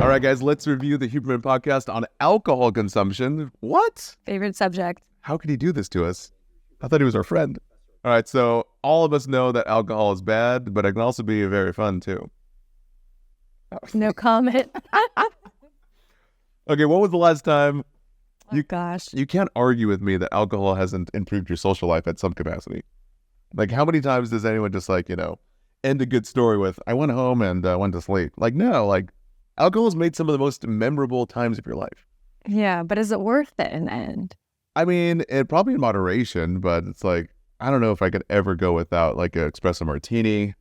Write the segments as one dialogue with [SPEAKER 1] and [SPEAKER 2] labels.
[SPEAKER 1] All right, guys, let's review the Huberman podcast on alcohol consumption. What?
[SPEAKER 2] Favorite subject.
[SPEAKER 1] How could he do this to us? I thought he was our friend. All right, so all of us know that alcohol is bad, but it can also be very fun, too.
[SPEAKER 2] No comment.
[SPEAKER 1] Okay, when was the last time?
[SPEAKER 2] Gosh.
[SPEAKER 1] You can't argue with me that alcohol hasn't improved your social life at some capacity. Like, how many times does anyone just, like, end a good story with, I went home and went to sleep? Like, no, like, alcohol has made some of the most memorable times of your life.
[SPEAKER 2] Yeah, but is it worth it in the end?
[SPEAKER 1] I mean, it probably in moderation, but it's like, I don't know if I could ever go without, like, an espresso martini.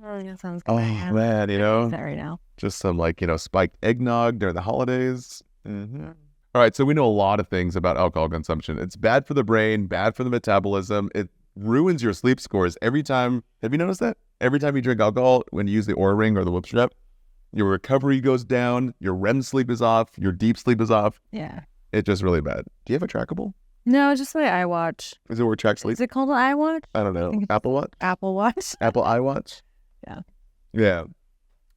[SPEAKER 2] Oh, that sounds good.
[SPEAKER 1] Oh, man,
[SPEAKER 2] That right now.
[SPEAKER 1] just some, like, spiked eggnog during the holidays. Mm-hmm. All right, so we know a lot of things about alcohol consumption. It's bad for the brain, bad for the metabolism. It ruins your sleep scores every time. Have you noticed that? Every time you drink alcohol, when you use the Oura Ring or the Whoop Strap, your recovery goes down, your REM sleep is off, your deep sleep is off.
[SPEAKER 2] Yeah.
[SPEAKER 1] It's just really bad. Do you have a trackable?
[SPEAKER 2] No, just the iWatch.
[SPEAKER 1] Is it where it tracks sleep?
[SPEAKER 2] Is it called an iWatch?
[SPEAKER 1] I don't know. Apple Watch?
[SPEAKER 2] Apple Watch?
[SPEAKER 1] Apple iWatch?
[SPEAKER 2] Yeah.
[SPEAKER 1] Yeah.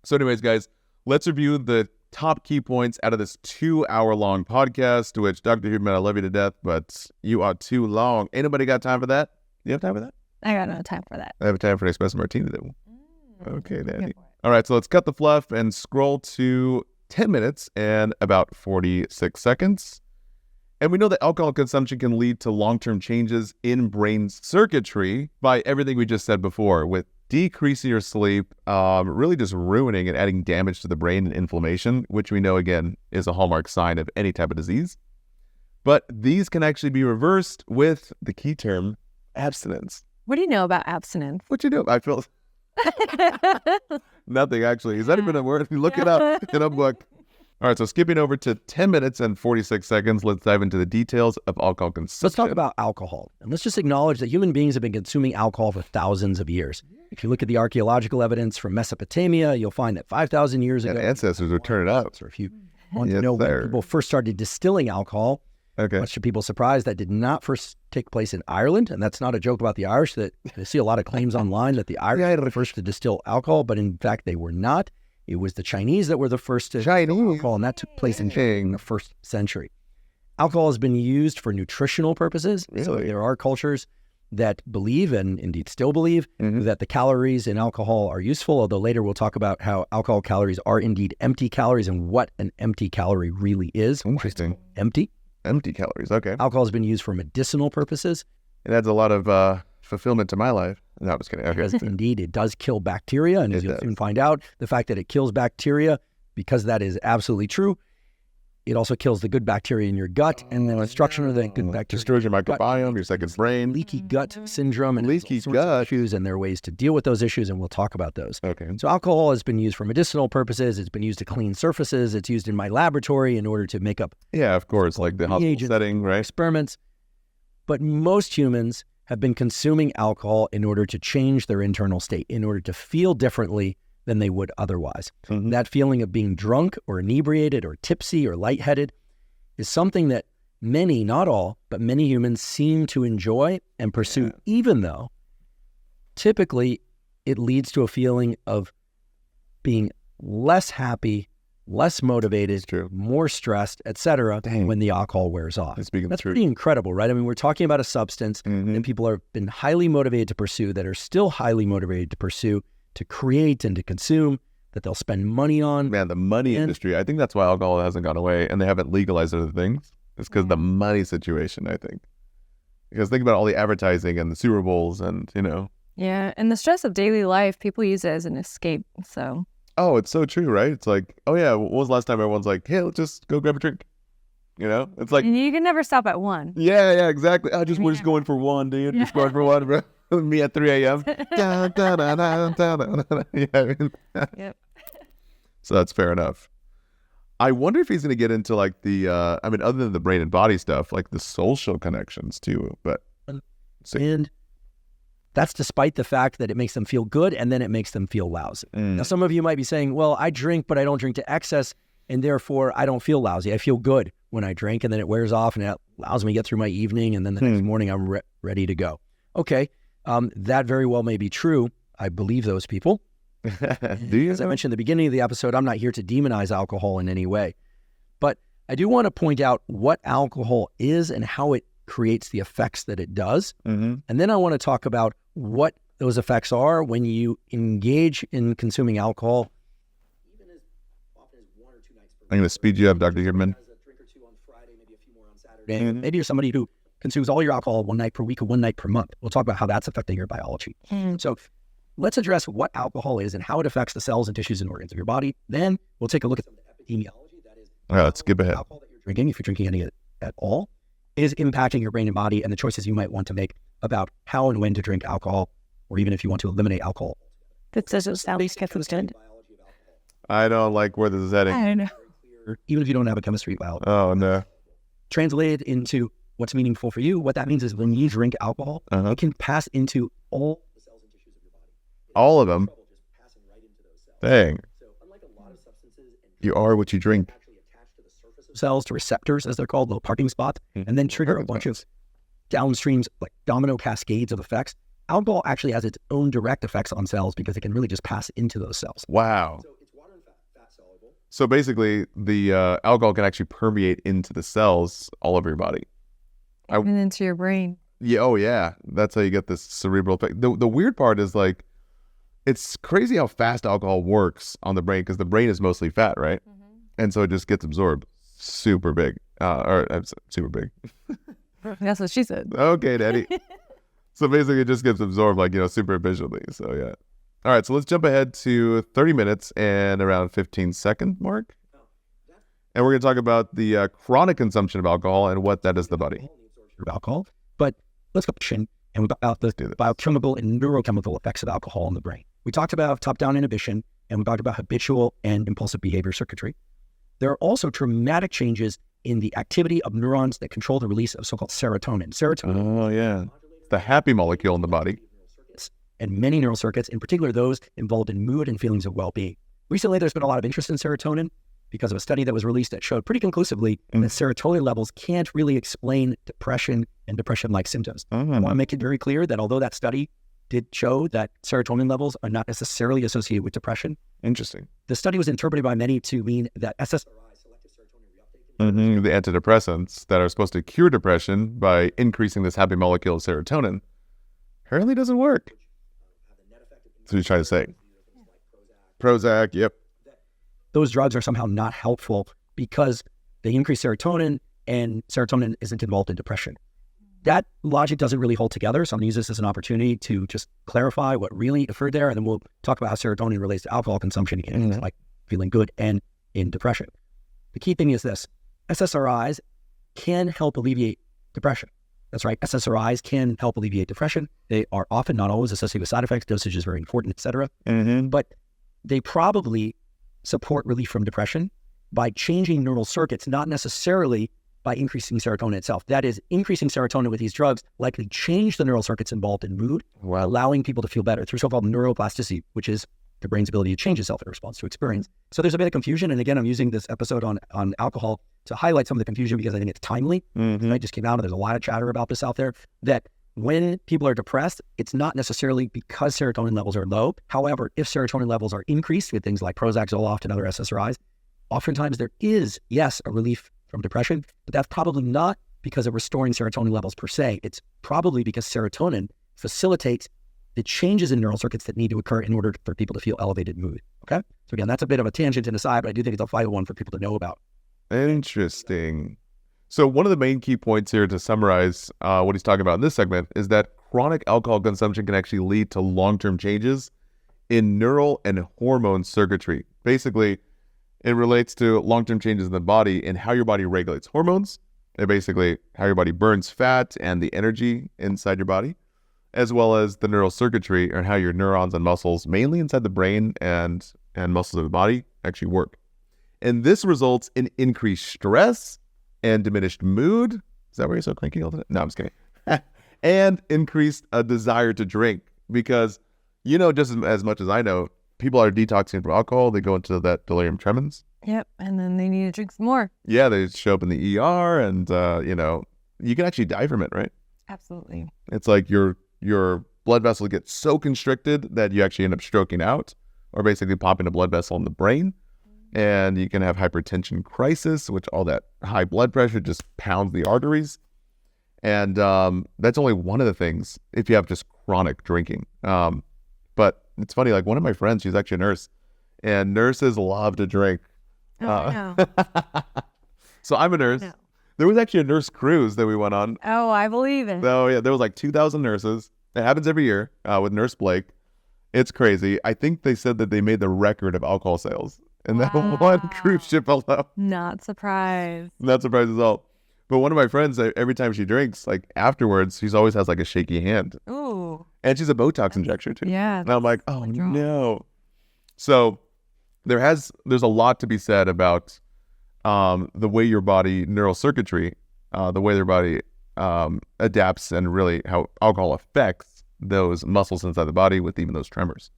[SPEAKER 1] So anyways, guys, let's review the top key points out of this 2-hour-long podcast, which, Dr. Huberman, I love you to death, but you are too long. Ain't nobody got time for that? You have time for that?
[SPEAKER 2] I got no time for that.
[SPEAKER 1] I have time for an espresso martini, though. Okay, Daddy. All right, so let's cut the fluff and scroll to 10 minutes and about 46 seconds. And we know that alcohol consumption can lead to long-term changes in brain circuitry by everything we just said before, with decreasing your sleep, really just ruining and adding damage to the brain and inflammation, which we know, again, is a hallmark sign of any type of disease. But these can actually be reversed with the key term, abstinence.
[SPEAKER 2] What do you know about abstinence?
[SPEAKER 1] What you do? I feel... Nothing, actually. Is that even a word? Look it up in a book. All right, so skipping over to 10 minutes and 46 seconds, let's dive into the details of alcohol consumption.
[SPEAKER 3] Let's talk about alcohol. And let's just acknowledge that human beings have been consuming alcohol for thousands of years. If you look at the archaeological evidence from Mesopotamia, you'll find that 5,000 years ago...
[SPEAKER 1] ancestors would turn it up.
[SPEAKER 3] Or if you want to know when people first started distilling alcohol, much to people's surprise, that did not first take place in Ireland. And that's not a joke about the Irish. That I see a lot of claims online that the Irish were the first to distill alcohol, but in fact, they were not. It was the Chinese that were the first to distill alcohol, and that took place in the first century. Alcohol has been used for nutritional purposes.
[SPEAKER 1] Really?
[SPEAKER 3] So there are cultures that believe, and indeed still believe, that the calories in alcohol are useful, although later we'll talk about how alcohol calories are indeed empty calories and what an empty calorie really is.
[SPEAKER 1] Interesting.
[SPEAKER 3] Empty.
[SPEAKER 1] Empty calories, okay.
[SPEAKER 3] Alcohol has been used for medicinal purposes.
[SPEAKER 1] It adds a lot of fulfillment to my life. No, I'm just kidding. Okay.
[SPEAKER 3] Indeed, it does kill bacteria, and as you'll soon find out, the fact that it kills bacteria, because that is absolutely true, it also kills the good bacteria in your gut, and the destruction of the good bacteria
[SPEAKER 1] destroys your microbiome, your second brain.
[SPEAKER 3] Leaky gut syndrome, and
[SPEAKER 1] leaky
[SPEAKER 3] gut issues, and there are ways to deal with those issues, and we'll talk about those.
[SPEAKER 1] Okay.
[SPEAKER 3] So alcohol has been used for medicinal purposes. It's been used to clean surfaces. It's used in my laboratory in order to make up
[SPEAKER 1] of course, like the hospital setting, right?
[SPEAKER 3] Experiments. But most humans have been consuming alcohol in order to change their internal state, in order to feel differently than they would otherwise. That feeling of being drunk or inebriated or tipsy or lightheaded is something that many, not all, but many humans seem to enjoy and pursue, even though typically it leads to a feeling of being less happy, less motivated, more stressed, etc. when the alcohol wears off. That's pretty incredible, right? I mean, we're talking about a substance that people have been highly motivated to pursue, that are still highly motivated to pursue, to create and to consume, that they'll spend money on.
[SPEAKER 1] Man, the money industry, I think that's why alcohol hasn't gone away and they haven't legalized other things. It's because of the money situation, I think. Because think about all the advertising and the Super Bowls and,
[SPEAKER 2] Yeah, and the stress of daily life, people use it as an escape, so...
[SPEAKER 1] Oh, it's so true, right? It's like, oh yeah, when was the last time everyone's like, hey, let's just go grab a drink? It's like...
[SPEAKER 2] You can never stop at one.
[SPEAKER 1] Yeah, exactly. We're just going for one, dude. Just going for one, bro. Me at 3 a.m.
[SPEAKER 2] Yep.
[SPEAKER 1] So that's fair enough. I wonder if he's going to get into like the, other than the brain and body stuff, like the social connections too. But
[SPEAKER 3] and that's despite the fact that it makes them feel good and then it makes them feel lousy. Now, some of you might be saying, well, I drink, but I don't drink to excess, and therefore I don't feel lousy. I feel good when I drink, and then it wears off, and it allows me to get through my evening, and then the next morning I'm ready to go. Okay, that very well may be true. I believe those people.
[SPEAKER 1] Do you?
[SPEAKER 3] As I mentioned at the beginning of the episode, I'm not here to demonize alcohol in any way. But I do want to point out what alcohol is and how it creates the effects that it does. And then I want to talk about what those effects are when you engage in consuming alcohol. Even as often as 1 or 2 nights per week.
[SPEAKER 1] I'm going to speed you up, Dr. Huberman.
[SPEAKER 3] A drink or two on Friday, maybe a few more on Saturday. Maybe you're somebody who consumes all your alcohol 1 night per week or 1 night per month. We'll talk about how that's affecting your biology. So let's address what alcohol is and how it affects the cells and tissues and organs of your body. Then we'll take a look at some of the epidemiology. That is,
[SPEAKER 1] All right, let's skip ahead.
[SPEAKER 3] Alcohol that you're drinking, if you're drinking any at all, is impacting your brain and body and the choices you might want to make about how and when to drink alcohol, or even if you want to eliminate alcohol.
[SPEAKER 2] That doesn't sound good.
[SPEAKER 1] I don't like where this is heading.
[SPEAKER 2] I don't know.
[SPEAKER 3] Even if you don't have a chemistry biology.
[SPEAKER 1] Oh, no.
[SPEAKER 3] Translated into what's meaningful for you, what that means is when you drink alcohol, it can pass into all the cells and tissues of your body.
[SPEAKER 1] All of them?
[SPEAKER 3] Just passing right into those cells.
[SPEAKER 1] Dang.
[SPEAKER 3] So unlike a lot of substances,
[SPEAKER 1] You are what you drink.
[SPEAKER 3] actually attach to the surface of cells, to receptors, as they're called, little parking spots, and then trigger a bunch of downstreams, like domino cascades of effects. Alcohol actually has its own direct effects on cells because it can really just pass into those cells.
[SPEAKER 1] Wow.
[SPEAKER 3] So it's water and fat soluble.
[SPEAKER 1] So basically, the alcohol can actually permeate into the cells all over your body.
[SPEAKER 2] Even into your brain.
[SPEAKER 1] Yeah. Oh, yeah. That's how you get this cerebral effect. The weird part is like, it's crazy how fast alcohol works on the brain because the brain is mostly fat, right? And so it just gets absorbed super big. Super big.
[SPEAKER 2] That's what she said.
[SPEAKER 1] Okay, Daddy. So basically, it just gets absorbed like, super visually. So yeah. All right. So let's jump ahead to 30 minutes and around 15-second mark. And we're going to talk about the chronic consumption of alcohol and what that does to the body.
[SPEAKER 3] Of alcohol, but let's go and we talk about the biochemical and neurochemical effects of alcohol in the brain. We talked about top-down inhibition, and we talked about habitual and impulsive behavior circuitry. There are also traumatic changes in the activity of neurons that control the release of so-called serotonin.
[SPEAKER 1] Oh, yeah. It's the happy molecule in the body.
[SPEAKER 3] And many neural circuits, in particular those involved in mood and feelings of well-being. Recently, there's been a lot of interest in serotonin because of a study that was released that showed pretty conclusively that serotonin levels can't really explain depression and depression-like symptoms. I want to make it very clear that although that study did show that serotonin levels are not necessarily associated with depression,
[SPEAKER 1] Interesting.
[SPEAKER 3] the study was interpreted by many to mean that SSRI, selective serotonin reuptake,
[SPEAKER 1] The antidepressants that are supposed to cure depression by increasing this happy molecule of serotonin apparently doesn't work. That's what you're trying to say. Prozac, yep.
[SPEAKER 3] those drugs are somehow not helpful because they increase serotonin and serotonin isn't involved in depression. That logic doesn't really hold together. So I'm going to use this as an opportunity to just clarify what really occurred there. And then we'll talk about how serotonin relates to alcohol consumption and like feeling good and in depression. The key thing is this: SSRIs can help alleviate depression. That's right. SSRIs can help alleviate depression. They are often, not always, associated with side effects. Dosage is very important, et cetera. But they probably support relief from depression by changing neural circuits, not necessarily by increasing serotonin itself. That is, increasing serotonin with these drugs likely change the neural circuits involved in mood, allowing people to feel better through so-called neuroplasticity, which is the brain's ability to change itself in response to experience. So there's a bit of confusion. And again, I'm using this episode on alcohol to highlight some of the confusion because I think it's timely. It just came out and there's a lot of chatter about this out there, that when people are depressed, it's not necessarily because serotonin levels are low. However, if serotonin levels are increased with things like Prozac, Zoloft, and other SSRIs, oftentimes there is, yes, a relief from depression, but that's probably not because of restoring serotonin levels per se. It's probably because serotonin facilitates the changes in neural circuits that need to occur in order for people to feel elevated mood. Okay? So again, that's a bit of a tangent and aside, but I do think it's a vital one for people to know about.
[SPEAKER 1] Interesting. So one of the main key points here to summarize what he's talking about in this segment is that chronic alcohol consumption can actually lead to long-term changes in neural and hormone circuitry. Basically, it relates to long-term changes in the body and how your body regulates hormones, and basically how your body burns fat and the energy inside your body, as well as the neural circuitry and how your neurons and muscles, mainly inside the brain and muscles of the body, actually work. And this results in increased stress and diminished mood. Is that why you're so cranky all the time? No, I'm just kidding. And increased desire to drink, because just as much as I know, people are detoxing from alcohol. They go into that delirium tremens.
[SPEAKER 2] Yep, and then they need to drink some more.
[SPEAKER 1] Yeah, they show up in the ER, and you can actually die from it, right?
[SPEAKER 2] Absolutely.
[SPEAKER 1] It's like your blood vessels get so constricted that you actually end up stroking out or basically popping a blood vessel in the brain. And you can have hypertension crisis, which all that high blood pressure just pounds the arteries. And that's only one of the things if you have just chronic drinking. But it's funny, like one of my friends, she's actually a nurse, and nurses love to drink.
[SPEAKER 2] No.
[SPEAKER 1] So I'm a nurse.
[SPEAKER 2] No.
[SPEAKER 1] There was actually a nurse cruise that we went on.
[SPEAKER 2] Oh, I believe it.
[SPEAKER 1] Oh, yeah. There was like 2,000 nurses. It happens every year with Nurse Blake. It's crazy. I think they said that they made the record of alcohol sales in that one cruise ship alone.
[SPEAKER 2] Not surprised.
[SPEAKER 1] Not surprised at all. But one of my friends, every time she drinks, like afterwards, she always has like a shaky hand.
[SPEAKER 2] Ooh.
[SPEAKER 1] And she's a Botox injector too.
[SPEAKER 2] Yeah.
[SPEAKER 1] And I'm like, oh no. So there's a lot to be said about the way your body, neural circuitry, the way their body adapts, and really how alcohol affects those muscles inside the body with even those tremors.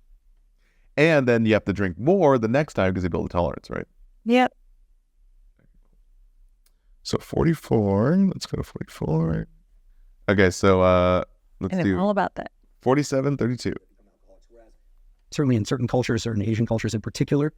[SPEAKER 1] And then you have to drink more the next time because you build a tolerance, right?
[SPEAKER 2] Yep.
[SPEAKER 1] So 44, let's go to 44. Okay, so let's
[SPEAKER 2] And I'm
[SPEAKER 1] do
[SPEAKER 2] all about that.
[SPEAKER 1] 47, 32.
[SPEAKER 3] Certainly in certain cultures, certain Asian cultures in particular,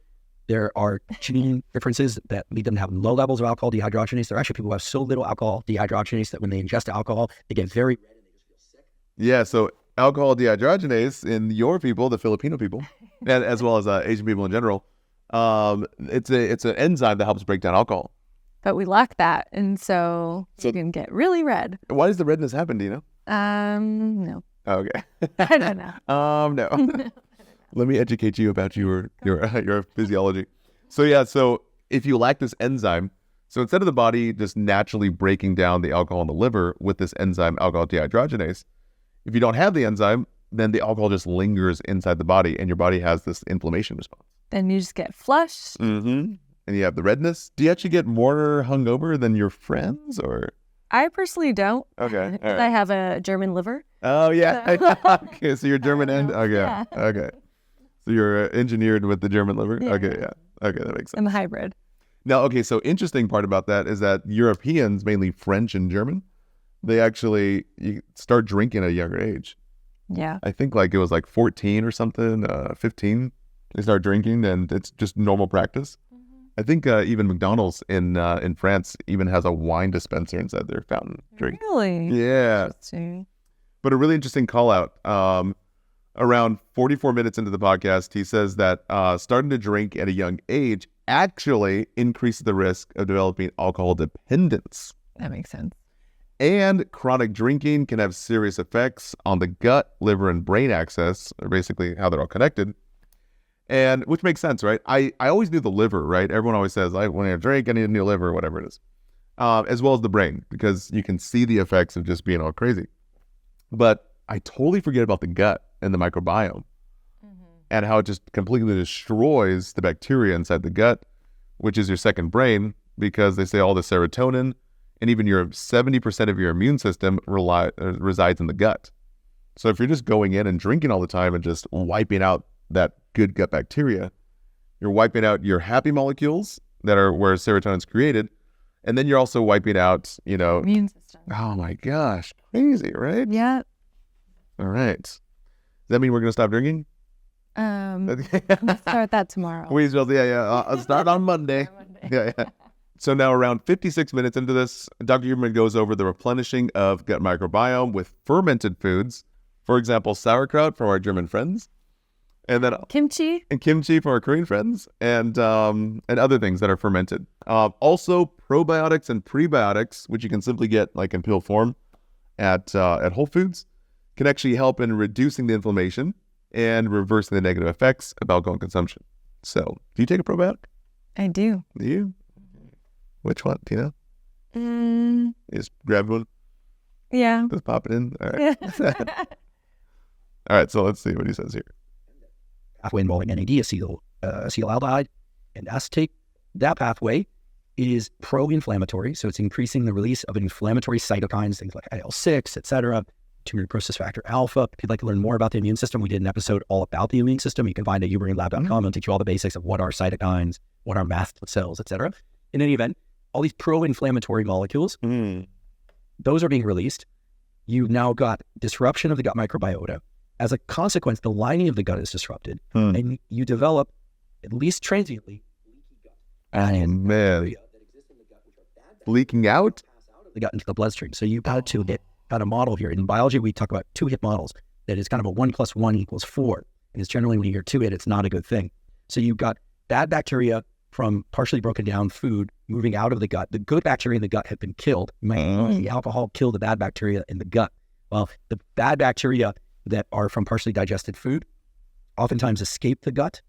[SPEAKER 3] there are gene differences that lead them to have low levels of alcohol dehydrogenase. There are actually people who have so little alcohol dehydrogenase that when they ingest alcohol, they get very red and they just feel sick.
[SPEAKER 1] Yeah, so alcohol dehydrogenase in your people, the Filipino people, and as well as Asian people in general, it's an enzyme that helps break down alcohol.
[SPEAKER 2] But we lack that, and so you can get really red.
[SPEAKER 1] Why does the redness happen? Do you know?
[SPEAKER 2] No.
[SPEAKER 1] Okay.
[SPEAKER 2] I don't know.
[SPEAKER 1] No. Let me educate you about your physiology. So if you lack this enzyme, so instead of the body just naturally breaking down the alcohol in the liver with this enzyme, alcohol dehydrogenase, if you don't have the enzyme, then the alcohol just lingers inside the body, and your body has this inflammation response.
[SPEAKER 2] Then you just get flushed.
[SPEAKER 1] Mm-hmm. And you have the redness. Do you actually get more hungover than your friends, or?
[SPEAKER 2] I personally don't.
[SPEAKER 1] Okay.
[SPEAKER 2] Because
[SPEAKER 1] All right.
[SPEAKER 2] I have a German liver.
[SPEAKER 1] Oh, yeah.
[SPEAKER 2] So-
[SPEAKER 1] Okay, so you're German end? Okay.
[SPEAKER 2] Yeah.
[SPEAKER 1] Okay. So you're engineered with the German liver?
[SPEAKER 2] Yeah.
[SPEAKER 1] Okay, yeah. Okay, that makes sense.
[SPEAKER 2] I'm a hybrid.
[SPEAKER 1] Now, okay, so interesting part about that is that Europeans, mainly French and German, they actually start drinking at a younger age.
[SPEAKER 2] Yeah.
[SPEAKER 1] I think like it was like 14 or something, 15, they start drinking, and it's just normal practice. I think even McDonald's in France even has a wine dispenser inside their fountain drink.
[SPEAKER 2] Really?
[SPEAKER 1] Yeah.
[SPEAKER 2] Interesting.
[SPEAKER 1] But a really interesting call out. Around 44 minutes into the podcast, he says that starting to drink at a young age actually increases the risk of developing alcohol dependence.
[SPEAKER 2] That makes sense.
[SPEAKER 1] And chronic drinking can have serious effects on the gut, liver, and brain axis, or basically how they're all connected. And which makes sense, right? I always knew the liver, right? Everyone always says, when I drink, I need a new liver, whatever it is. As well as the brain, because you can see the effects of just being all crazy. But I totally forget about the gut and the microbiome and how it just completely destroys the bacteria inside the gut, which is your second brain, because they say all the serotonin and even your 70% of your immune system resides in the gut. So if you're just going in and drinking all the time and just wiping out that good gut bacteria, you're wiping out your happy molecules that are where serotonin's created, and then you're also wiping out,
[SPEAKER 2] Immune system.
[SPEAKER 1] oh my gosh, crazy, right?
[SPEAKER 2] Yeah.
[SPEAKER 1] All right. Does that mean we're going to stop drinking?
[SPEAKER 2] Let's start that tomorrow.
[SPEAKER 1] I'll start on Monday. Yeah. So now around 56 minutes into this, Dr. Huberman goes over the replenishing of gut microbiome with fermented foods. For example, sauerkraut from our German friends, and then
[SPEAKER 2] Kimchi.
[SPEAKER 1] kimchi from our Korean friends, and other things that are fermented. Also, probiotics and prebiotics, which you can simply get like in pill form at Whole Foods, can actually help in reducing the inflammation and reversing the negative effects of alcohol consumption. So, do you take a probiotic?
[SPEAKER 2] I do.
[SPEAKER 1] Do you? Which one? Do you know? You just grab one,
[SPEAKER 2] Yeah.
[SPEAKER 1] just pop it in. All right. All right, so let's see what he says here.
[SPEAKER 3] Pathway involving NAD, acetaldehyde, and acetate. That pathway is pro-inflammatory, so it's increasing the release of inflammatory cytokines, things like IL-6, etc., tumor necrosis factor alpha. If you'd like to learn more about the immune system, we did an episode all about the immune system. You can find it at uberlab.com. It'll teach you all the basics of what are cytokines, what are mast cells, etc. In any event, all these pro-inflammatory molecules, those are being released. You've now got disruption of the gut microbiota. As a consequence, the lining of the gut is disrupted, and you develop, at least transiently, leaky gut.
[SPEAKER 1] And man,
[SPEAKER 3] That exists in the gut, which are bad
[SPEAKER 1] leaking out?
[SPEAKER 3] pass out of the gut into the bloodstream. So you've got a model here. In biology, we talk about 2-hit models. That is kind of a 1 + 1 = 4. And it's generally when you hear 2-hit, it's not a good thing. So you've got bad bacteria from partially broken down food moving out of the gut. The good bacteria in the gut have been killed. You might see alcohol kill the bad bacteria in the gut. Well, the bad bacteria that are from partially digested food oftentimes escape the gut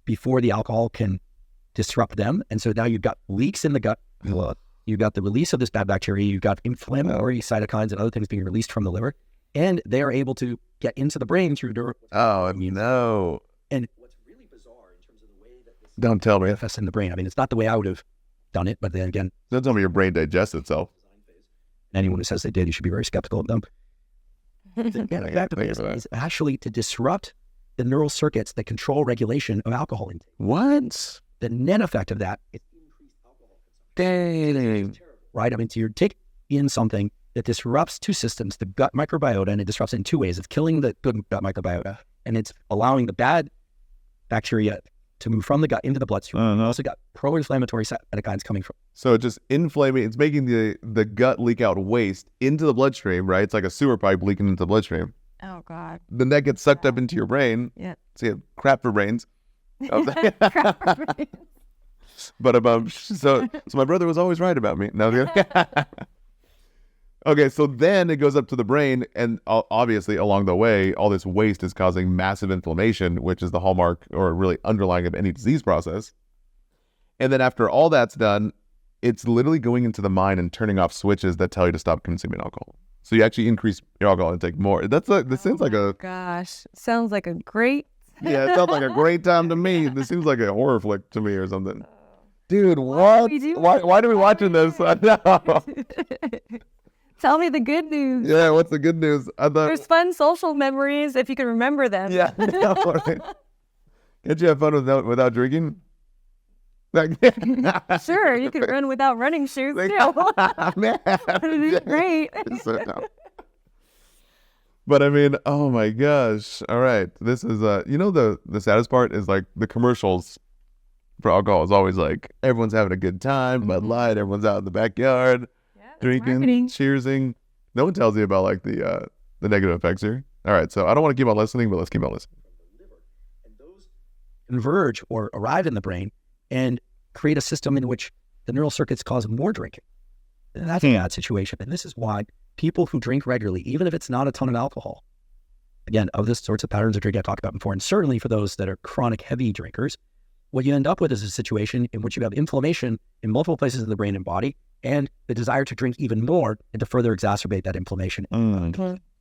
[SPEAKER 3] before the alcohol can disrupt them. And so now you've got leaks in the gut. You've got the release of this bad bacteria. You've got inflammatory cytokines and other things being released from the liver. And they are able to get into the brain through
[SPEAKER 1] Oh, no.
[SPEAKER 3] And what's really bizarre in terms of the way that this
[SPEAKER 1] Don't tell me.
[SPEAKER 3] manifests in the brain. I mean, it's not the way I would have done it, but then again,
[SPEAKER 1] Don't tell me your brain digests itself.
[SPEAKER 3] anyone who says they did, you should be very skeptical of them. The fact of it is actually to disrupt the neural circuits that control regulation of alcohol intake.
[SPEAKER 1] What?
[SPEAKER 3] The net effect of that is increased alcohol consumption.
[SPEAKER 1] Dang.
[SPEAKER 3] Right? I mean, so you're taking in something that disrupts two systems, the gut microbiota, and it disrupts it in two ways. It's killing the good gut microbiota, and it's allowing the bad bacteria to move from the gut into the bloodstream. You also got pro-inflammatory cytokines coming from.
[SPEAKER 1] So it's just inflaming, it's making the gut leak out waste into the bloodstream, right? It's like a sewer pipe leaking into the bloodstream.
[SPEAKER 2] Oh, God.
[SPEAKER 1] Then that gets sucked up into your brain.
[SPEAKER 2] Yeah.
[SPEAKER 1] So you have crap for brains.
[SPEAKER 2] Crap for brains.
[SPEAKER 1] But so my brother was always right about me. No, okay, so then it goes up to the brain, and obviously along the way, all this waste is causing massive inflammation, which is the hallmark or really underlying of any disease process. And then after all that's done, it's literally going into the mind and turning off switches that tell you to stop consuming alcohol. So you actually increase your alcohol intake more. This sounds like a
[SPEAKER 2] Gosh, sounds like a great.
[SPEAKER 1] it sounds like a great time to me. This seems like a horror flick to me or something. Dude, what? Why are we watching this? I know.
[SPEAKER 2] Tell me the good news.
[SPEAKER 1] Yeah, what's the good news?
[SPEAKER 2] There's fun social memories if you can remember them.
[SPEAKER 1] Yeah. Right. Can't you have fun without drinking?
[SPEAKER 2] Sure, you can run without running shoes too.
[SPEAKER 1] Man.
[SPEAKER 2] Great.
[SPEAKER 1] But I mean, oh my gosh. All right. This is the saddest part is like the commercials for alcohol is always like everyone's having a good time, Bud Light, everyone's out in the backyard. Drinking, cheersing. No one tells you about like the negative effects here. All right, so I don't want to keep on listening, but let's keep on listening.
[SPEAKER 3] And those converge or arrive in the brain and create a system in which the neural circuits cause more drinking. And that's a bad situation. And this is why people who drink regularly, even if it's not a ton of alcohol, again, of this sorts of patterns of drinking I talked about before, and certainly for those that are chronic heavy drinkers, what you end up with is a situation in which you have inflammation in multiple places of the brain and body, and the desire to drink even more and to further exacerbate that inflammation.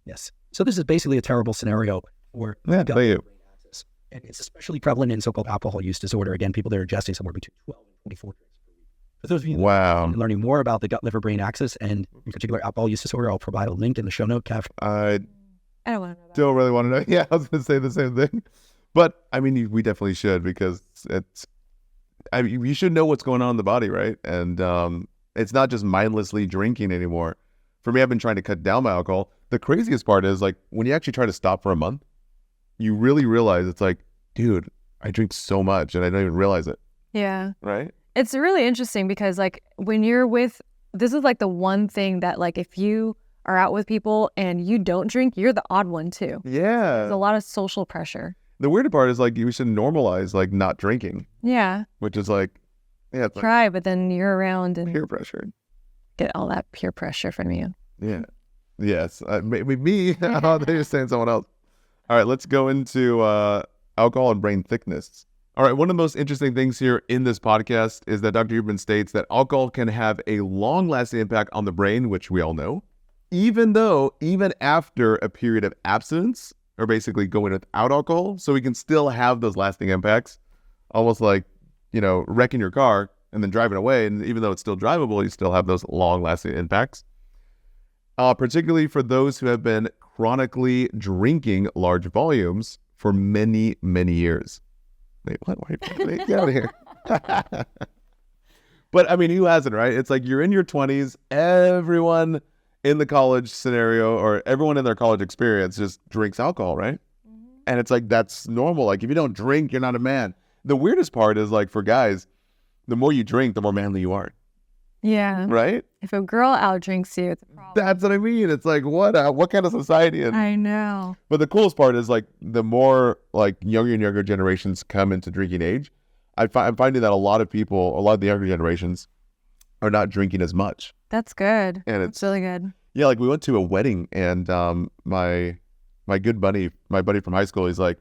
[SPEAKER 3] Yes. So this is basically a terrible scenario for gut brain axis. And it's especially prevalent in so-called alcohol use disorder. Again, people that are ingesting somewhere between 12 and 24 drinks per week. For those of you learning more about the gut-liver-brain axis and in particular alcohol use disorder, I'll provide a link in the show note.
[SPEAKER 1] I
[SPEAKER 2] don't want to know.
[SPEAKER 1] Don't really want to know. Yeah, I was going to say the same thing. But I mean, we definitely should because you should know what's going on in the body, right? And it's not just mindlessly drinking anymore. For me, I've been trying to cut down my alcohol. The craziest part is like when you actually try to stop for a month, you really realize it's like, dude, I drink so much and I don't even realize it.
[SPEAKER 2] Yeah.
[SPEAKER 1] Right?
[SPEAKER 2] It's really interesting because like when you're this is like the one thing that like if you are out with people and you don't drink, you're the odd one too.
[SPEAKER 1] Yeah.
[SPEAKER 2] There's a lot of social pressure.
[SPEAKER 1] The weird part is like you should normalize like not drinking.
[SPEAKER 2] Yeah.
[SPEAKER 1] Which is like, yeah. It's
[SPEAKER 2] try, but then you're around and
[SPEAKER 1] peer pressure.
[SPEAKER 2] Get all that peer pressure from you.
[SPEAKER 1] Yeah. Yes. Maybe me. I thought you were saying someone else. All right. Let's go into alcohol and brain thickness. All right. One of the most interesting things here in this podcast is that Dr. Huberman states that alcohol can have a long-lasting impact on the brain, which we all know, even after a period of abstinence or basically going without alcohol. So we can still have those lasting impacts, almost like, wrecking your car and then driving away. And even though it's still drivable, you still have those long-lasting impacts. Particularly for those who have been chronically drinking large volumes for many, many years. Wait, what? Wait, get out of here. But I mean, who hasn't, right? It's like you're in your 20s, everyone in the college scenario or everyone in their college experience just drinks alcohol, right? And it's like, that's normal. Like, if you don't drink, you're not a man. The weirdest part is, like, for guys, the more you drink, the more manly you are.
[SPEAKER 2] Yeah.
[SPEAKER 1] Right?
[SPEAKER 2] If a girl outdrinks you, it's a problem.
[SPEAKER 1] That's what I mean. It's like, what kind of society?
[SPEAKER 2] I know.
[SPEAKER 1] But the coolest part is, like, the more, like, younger and younger generations come into drinking age, I'm finding that a lot of the younger generations are not drinking as much.
[SPEAKER 2] That's good.
[SPEAKER 1] And
[SPEAKER 2] it's really good.
[SPEAKER 1] Yeah, like, we went to a wedding, and my buddy from high school, he's like,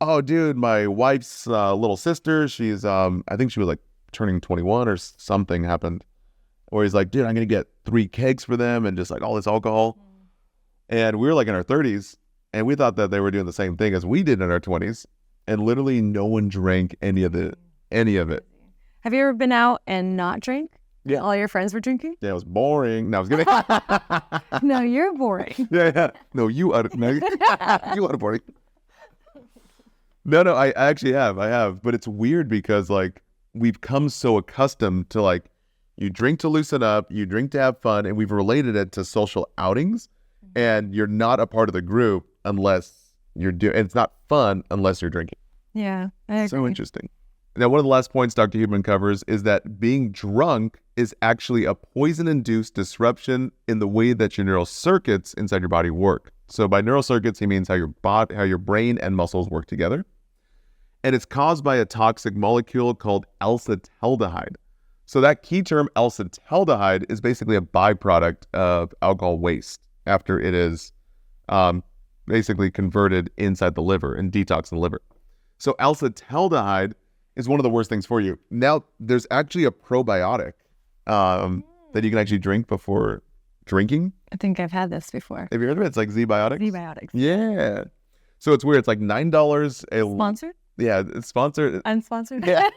[SPEAKER 1] oh, dude, my wife's little sister, she's, I think she was, like, turning 21 or something happened. Or he's like, dude, I'm going to get 3 kegs for them and just, like, all this alcohol. And we were, like, in our 30s, and we thought that they were doing the same thing as we did in our 20s. And literally no one drank any of it.
[SPEAKER 2] Have you ever been out and not drank?
[SPEAKER 1] Yeah.
[SPEAKER 2] All your friends were drinking?
[SPEAKER 1] Yeah, it was boring. No, I was kidding.
[SPEAKER 2] No, you're boring.
[SPEAKER 1] Yeah. No, you are boring. No, I actually have. I have. But it's weird because, like, we've come so accustomed to, like, you drink to loosen up, you drink to have fun, and we've related it to social outings. And you're not a part of the group unless you're doing, and it's not fun unless you're drinking.
[SPEAKER 2] Yeah, I agree.
[SPEAKER 1] So interesting. Now, one of the last points Dr. Huberman covers is that being drunk is actually a poison-induced disruption in the way that your neural circuits inside your body work. So by neural circuits, he means how your brain and muscles work together. And it's caused by a toxic molecule called acetaldehyde. So that key term, acetaldehyde, is basically a byproduct of alcohol waste after it is basically converted inside the liver and detoxed in the liver. So acetaldehyde is one of the worst things for you. Now, there's actually a probiotic that you can actually drink before drinking.
[SPEAKER 2] I think I've had this before.
[SPEAKER 1] Have you heard of it? It's like Z-Biotics.
[SPEAKER 2] Z-Biotics.
[SPEAKER 1] Yeah. So it's weird. It's like $9 a...
[SPEAKER 2] Sponsored?
[SPEAKER 1] Yeah, it's sponsored.
[SPEAKER 2] Unsponsored?
[SPEAKER 1] Yeah.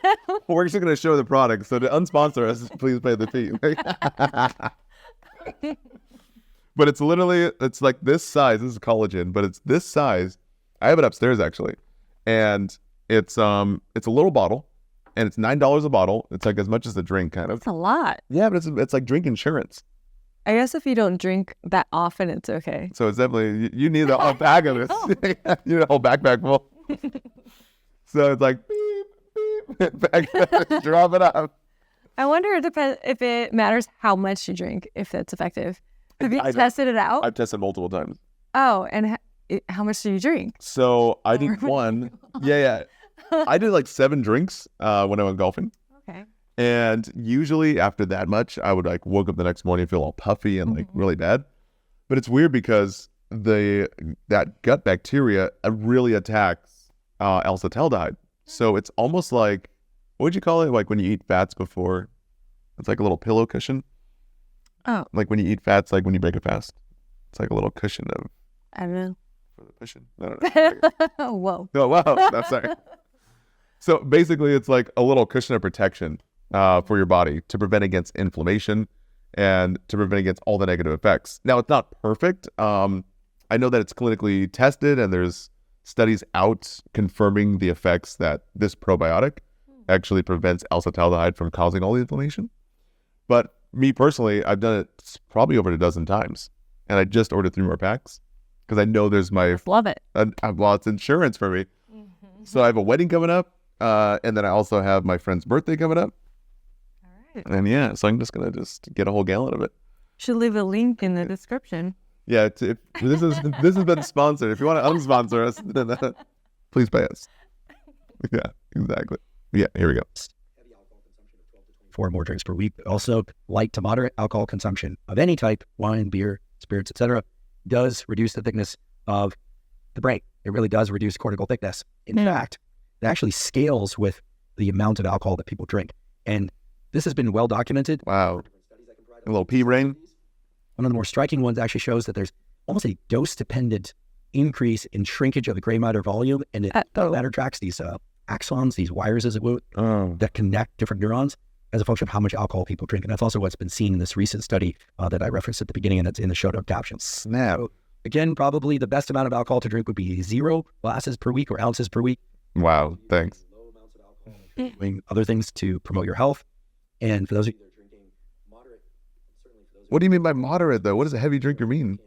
[SPEAKER 1] We're just going to show the product. So to unsponsor us, please pay the fee. But it's literally, it's like this size. This is collagen, but it's this size. I have it upstairs, actually. And it's a little bottle, and it's $9 a bottle. It's like as much as a drink, kind of.
[SPEAKER 2] That's a lot.
[SPEAKER 1] Yeah, but it's like drink insurance.
[SPEAKER 2] I guess if you don't drink that often, it's okay.
[SPEAKER 1] So it's definitely, you need the whole bag of this. You need a whole backpack full. So it's like, beep, beep, drop it off.
[SPEAKER 2] I wonder if it matters how much you drink, if that's effective. Have you tested it out?
[SPEAKER 1] I've tested multiple times.
[SPEAKER 2] Oh, and how much do you drink?
[SPEAKER 1] So I did one. Yeah. I did like 7 drinks when I went golfing.
[SPEAKER 2] Okay.
[SPEAKER 1] And usually after that much, I would like woke up the next morning and feel all puffy and like really bad. But it's weird because that gut bacteria really attacks acetaldehyde. So it's almost like, what would you call it? Like when you eat fats before, it's like a little pillow cushion.
[SPEAKER 2] Oh.
[SPEAKER 1] Like when you eat fats, like when you break a fast, it's like a little cushion of.
[SPEAKER 2] I don't know.
[SPEAKER 1] For the cushion. No.
[SPEAKER 2] Whoa.
[SPEAKER 1] Oh, wow. I'm sorry. So basically, it's like a little cushion of protection for your body to prevent against inflammation and to prevent against all the negative effects. Now, it's not perfect. I know that it's clinically tested and there's studies out confirming the effects that this probiotic actually prevents acetaldehyde from causing all the inflammation. But me personally, I've done it probably over a dozen times. And I just ordered 3 more packs because I know there's my...
[SPEAKER 2] Love it.
[SPEAKER 1] Well, it's insurance for me. Mm-hmm. So I have a wedding coming up. And then I also have my friend's birthday coming up.
[SPEAKER 2] All right.
[SPEAKER 1] And yeah, so I'm just going to get a whole gallon of it.
[SPEAKER 2] Should leave a link in the description.
[SPEAKER 1] Yeah, this has been sponsored. If you want to unsponsor us, then please pay us. Yeah, exactly. Yeah, here we go.
[SPEAKER 3] Heavy alcohol consumption of 12 to 24 more drinks per week. Also, light to moderate alcohol consumption of any type, wine, beer, spirits, etc., does reduce the thickness of the brain. It really does reduce cortical thickness. In fact, it actually scales with the amount of alcohol that people drink. And this has been well documented.
[SPEAKER 1] Wow. A little pea brain.
[SPEAKER 3] One of the more striking ones actually shows that there's almost a dose-dependent increase in shrinkage of the gray matter volume, and it matter tracks these axons, these wires, as it would, that connect different neurons as a function of how much alcohol people drink. And that's also what's been seen in this recent study that I referenced at the beginning, and that's in the show note captions.
[SPEAKER 1] Snap.
[SPEAKER 3] So, again, probably the best amount of alcohol to drink would be 0 glasses per week or ounces per week.
[SPEAKER 1] Wow, thanks.
[SPEAKER 3] Low amounts of alcohol, doing other things to promote your health. And for those of you that are drinking moderate, certainly for those
[SPEAKER 1] what do you mean by moderate, though? What does a heavy drinker mean?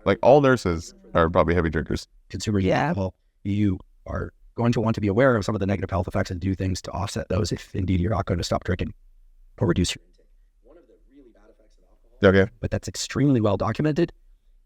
[SPEAKER 1] Like all nurses. are probably heavy drinkers.
[SPEAKER 3] Consumers of
[SPEAKER 2] Yeah.
[SPEAKER 3] alcohol, you are going to want to be aware of some of the negative health effects and do things to offset those if indeed you're not going to stop drinking or reduce your intake. One of the really bad effects of alcohol,
[SPEAKER 1] Okay.
[SPEAKER 3] but that's extremely well documented,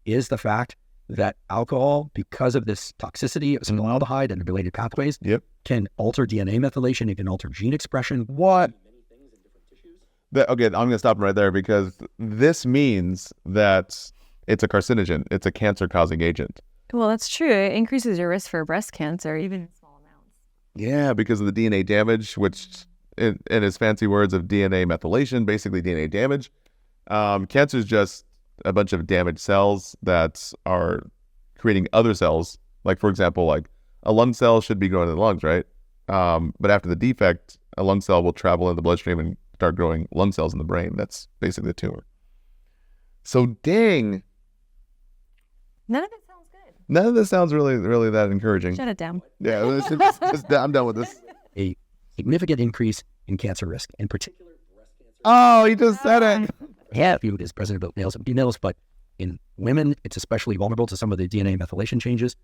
[SPEAKER 3] is the fact that alcohol, because of this toxicity of acetaldehyde and related pathways,
[SPEAKER 1] Yep.
[SPEAKER 3] can alter DNA methylation, it can alter gene expression.
[SPEAKER 1] What?
[SPEAKER 3] Many things in different tissues.
[SPEAKER 1] Okay, I'm going to stop right there because this means that it's a carcinogen. It's a cancer-causing agent.
[SPEAKER 2] Well, that's true. It increases your risk for breast cancer, even in small amounts.
[SPEAKER 1] Yeah, because of the DNA damage, which in his fancy words of DNA methylation, basically DNA damage. Cancer is just a bunch of damaged cells that are creating other cells. Like, for example, like a lung cell should be growing in the lungs, right? But after the defect, a lung cell will travel in the bloodstream and start growing lung cells in the brain. That's basically the tumor. So, dang,
[SPEAKER 2] None of it sounds good.
[SPEAKER 1] none of this sounds really, really that encouraging.
[SPEAKER 2] Shut it down.
[SPEAKER 1] Yeah, I'm done with this.
[SPEAKER 3] A significant increase in cancer risk, in particular breast cancer.
[SPEAKER 1] Oh, he just said it.
[SPEAKER 3] Yeah, viewed as present of males and females, but in women, it's especially vulnerable to some of the DNA methylation changes.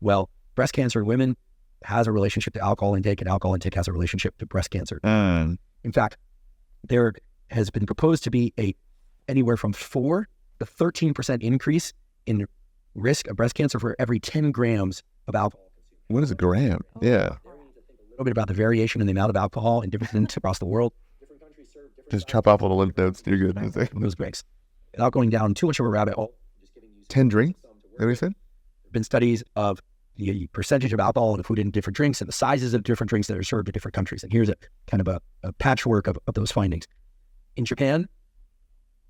[SPEAKER 3] Well, breast cancer in women has a relationship to alcohol intake, and alcohol intake has a relationship to breast cancer. In fact, there has been proposed to be anywhere from 4 to 13% increase in risk of breast cancer for every 10 grams of alcohol.
[SPEAKER 1] What is a gram? Yeah.
[SPEAKER 3] A little bit about the variation in the amount of alcohol in different countries across the world. Different countries serve different
[SPEAKER 1] Just chop off all the lymph nodes. You're good. It's like
[SPEAKER 3] those drinks. Without going down too much of a rabbit hole, just giving you
[SPEAKER 1] 10 drinks? Is that what you said?
[SPEAKER 3] There have been studies of the percentage of alcohol in food in different drinks and the sizes of different drinks that are served in different countries. And here's a kind of a patchwork of those findings. In Japan,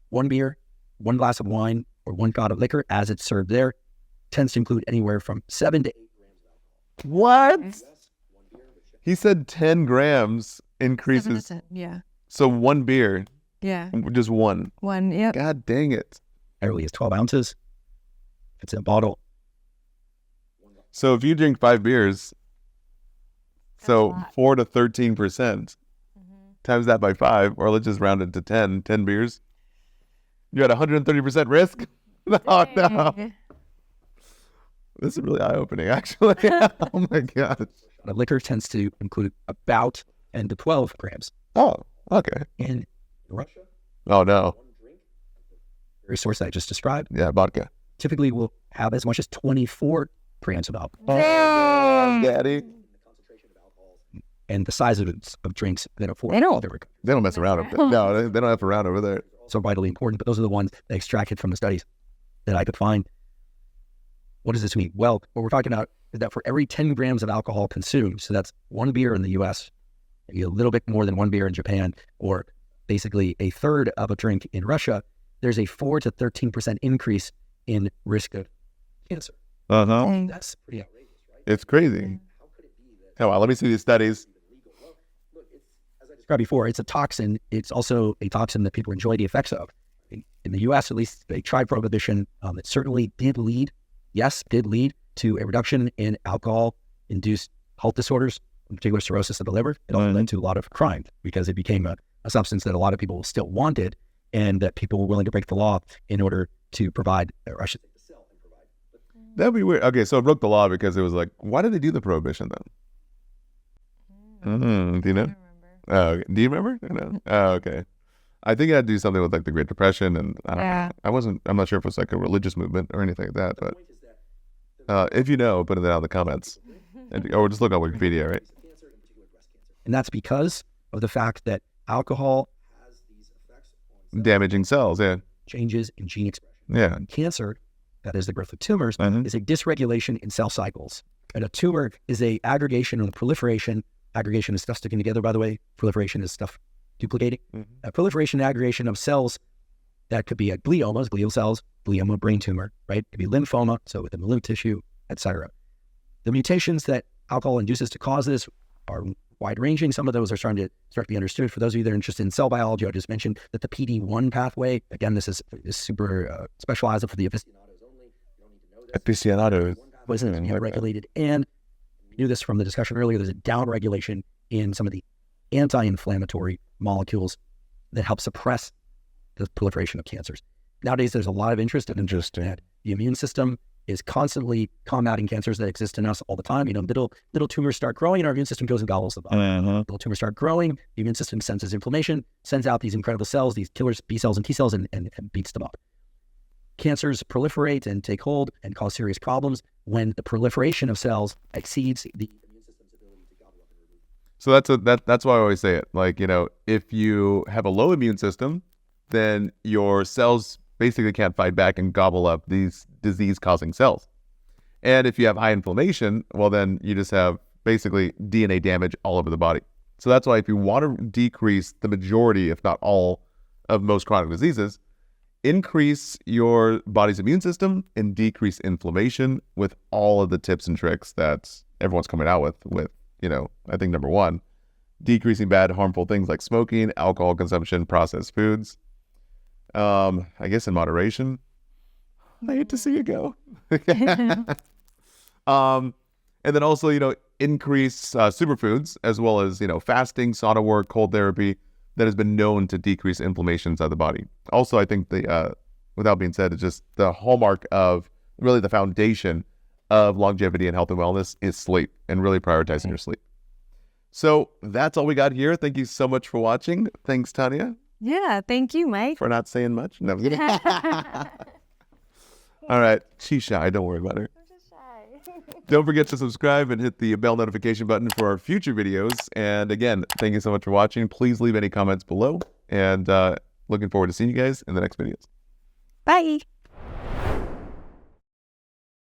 [SPEAKER 3] 1 beer, 1 glass of wine, or 1 shot of liquor as it's served there tends to include anywhere from 7 to 8 grams of alcohol.
[SPEAKER 1] What? He said 10 grams
[SPEAKER 2] 7
[SPEAKER 1] increases.
[SPEAKER 2] to 10. Yeah.
[SPEAKER 1] So 1 beer,
[SPEAKER 2] Yeah.
[SPEAKER 1] just 1.
[SPEAKER 2] 1. Yep.
[SPEAKER 1] God dang it.
[SPEAKER 3] Early as 12 ounces. If it's in a bottle,
[SPEAKER 1] So if you drink 5 beers, so
[SPEAKER 2] a lot.
[SPEAKER 1] 4 to 13%, times that by 5, or let's just round it to 10 beers, you're at 130% risk? No, no.
[SPEAKER 2] Dang.
[SPEAKER 1] This is really eye-opening, actually. Oh my gosh.
[SPEAKER 3] a liquor tends to include about 10 to 12 grams.
[SPEAKER 1] Oh, okay.
[SPEAKER 3] In Russia,
[SPEAKER 1] Oh no.
[SPEAKER 3] one drink, the very source I just described,
[SPEAKER 1] Yeah, vodka.
[SPEAKER 3] typically will have as much as 24 grams of alcohol.
[SPEAKER 1] Oh, daddy.
[SPEAKER 3] The concentration of alcohol and the size of drinks that afford
[SPEAKER 2] They don't.
[SPEAKER 3] other
[SPEAKER 1] They don't mess around over there. No, they don't have around over there.
[SPEAKER 3] so vitally important, but those are the ones that extracted from the studies that I could find. What does this mean? Well, what we're talking about is that for every 10 grams of alcohol consumed, so that's 1 beer in the US, maybe a little bit more than 1 beer in Japan, or basically a third of a drink in Russia, there's a 4 to 13% increase in risk of cancer.
[SPEAKER 1] Uh-huh.
[SPEAKER 2] Dang.
[SPEAKER 3] That's pretty outrageous, right?
[SPEAKER 1] It's crazy.
[SPEAKER 3] How could it be that
[SPEAKER 1] Oh, wow, let me see these studies.
[SPEAKER 3] legal? Well, look, it's, as I described before, it's a toxin. It's also a toxin that people enjoy the effects of. In the U.S., at least, they tried prohibition. It certainly did lead to a reduction in alcohol-induced health disorders, in particular cirrhosis of the liver. It also led to a lot of crime because it became a substance that a lot of people still wanted and that people were willing to break the law in order to provide, or I should say, to sell and provide.
[SPEAKER 1] That'd be weird. Okay, so it broke the law because it was like, why did they do the prohibition then? Do you know? Oh, okay. Do you remember? No. Oh, okay. I think it had to do something with like the Great Depression, and I don't
[SPEAKER 2] Yeah.
[SPEAKER 1] I'm not sure if it was like a religious movement or anything like that, but if you know, put it down in the comments. Or just look on Wikipedia, right?
[SPEAKER 3] And that's because of the fact that alcohol has these effects on
[SPEAKER 1] Damaging cells, yeah.
[SPEAKER 3] changes in gene expression.
[SPEAKER 1] Yeah.
[SPEAKER 3] And cancer, that is the growth of tumors,
[SPEAKER 1] Mhm.
[SPEAKER 3] is a dysregulation in cell cycles. And a tumor is a aggregation or proliferation. Aggregation is stuff sticking together, by the way. Proliferation is stuff duplicating.
[SPEAKER 1] Mhm.
[SPEAKER 3] A proliferation and aggregation of cells that could be a gliomas, glial cells, glioma, brain tumor, right? It could be lymphoma, so within the lymph tissue, etc. The mutations that alcohol induces to cause this are wide-ranging. Some of those are starting to be understood. For those of you that are interested in cell biology, I just mentioned that the PD-1 pathway, again, this is super specialized for the aficionados only. You don't need to know this.
[SPEAKER 1] Aficionados.
[SPEAKER 3] Wasn't regulated, and we knew this from the discussion earlier. There's a downregulation in some of the anti-inflammatory molecules that help suppress the proliferation of cancers. Nowadays, there's a lot of interest in the immune system is constantly combating cancers that exist in us all the time. Little tumors start growing and our immune system goes and gobbles them up. Little tumors start growing, the immune system senses inflammation, sends out these incredible cells, these killers, B cells and T cells, and beats them up. Cancers proliferate and take hold and cause serious problems when the proliferation of cells exceeds the immune system's ability to gobble up and remove.
[SPEAKER 1] So that's why I always say it. Like, if you have a low immune system, then your cells basically can't fight back and gobble up these disease-causing cells. And if you have high inflammation, well, then you just have basically DNA damage all over the body. So that's why if you want to decrease the majority, if not all, of most chronic diseases, increase your body's immune system and decrease inflammation with all of the tips and tricks that everyone's coming out with, I think number one, decreasing bad, harmful things like smoking, alcohol consumption, processed foods. I guess in moderation. I hate to see you go. And then also, increase superfoods as well as, fasting, sauna work, cold therapy that has been known to decrease inflammation inside the body. Also, I think without being said, it's just the hallmark of really the foundation of longevity and health and wellness is sleep and really prioritizing your sleep. So that's all we got here. Thank you so much for watching. Thanks, Tanya.
[SPEAKER 2] Yeah, thank you, Mike.
[SPEAKER 1] For not saying much. No, I'm kidding. All right. She's shy. Don't worry about her.
[SPEAKER 2] I'm just shy.
[SPEAKER 1] Don't forget to subscribe and hit the bell notification button for our future videos. And again, thank you so much for watching. Please leave any comments below. And looking forward to seeing you guys in the next videos.
[SPEAKER 2] Bye.